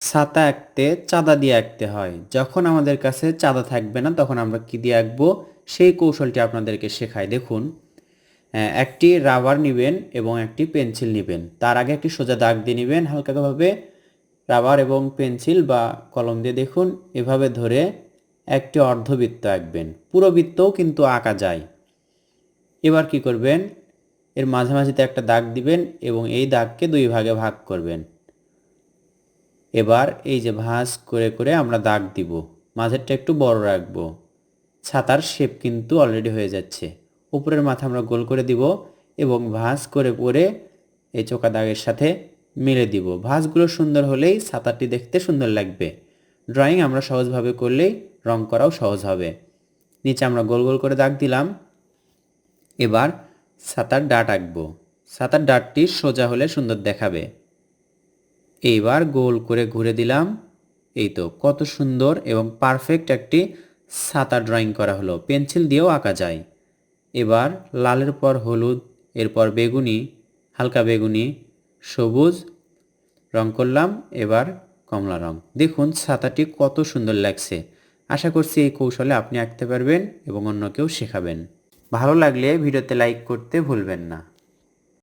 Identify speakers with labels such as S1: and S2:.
S1: ছাতা আঁকতে চাঁদা দিয়ে আঁকতে হয়। যখন আমাদের কাছে চাঁদা থাকবে না তখন আমরা কী দিয়ে আঁকবো সেই কৌশলটি আপনাদেরকে শেখাই। দেখুন, একটি রাবার নিবেন এবং একটি পেন্সিল নিবেন। তার আগে একটি সোজা দাগ দিয়ে নিবেন হালকাভাবে। রাবার এবং পেন্সিল বা কলম দিয়ে দেখুন এভাবে ধরে একটি অর্ধবৃত্ত আঁকবেন। পুরো বৃত্তও কিন্তু আঁকা যায়। এবার কি করবেন, এর মাঝামাঝিতে একটা দাগ দিবেন এবং এই দাগকে দুই ভাগে ভাগ করবেন। এবার এই যে ভাঁজ করে করে আমরা দাগ দিব, মাঝেরটা একটু বড় রাখবো। ছাতার শেপ কিন্তু অলরেডি হয়ে যাচ্ছে। উপরের মাথা আমরা গোল করে দিব এবং ভাঁজ করে পরে এই চোকা দাগের সাথে মিলে দিব। ভাঁজগুলো সুন্দর হলেই ছাতাটি দেখতে সুন্দর লাগবে। ড্রয়িং আমরা সহজভাবে করলেই রং করাও সহজ হবে। নিচে আমরা গোল গোল করে দাগ দিলাম। এবার ছাতার ডাট আঁকবো। ছাতার ডাটটি সোজা হলে সুন্দর দেখাবে। এইবার গোল করে ঘুরে দিলাম। এই তো কত সুন্দর এবং পারফেক্ট একটি ছাতা ড্রয়িং করা হলো। পেন্সিল দিয়েও আঁকা যায়। এবার লালের পর হলুদ, এরপর বেগুনি, হালকা বেগুনি, সবুজ রং করলাম। এবার কমলা রং। দেখুন ছাতাটি কত সুন্দর লাগছে। আশা করছি এই কৌশলে আপনি আঁকতে পারবেন এবং অন্যকেও শেখাবেন। ভালো লাগলে ভিডিওতে লাইক করতে ভুলবেন না।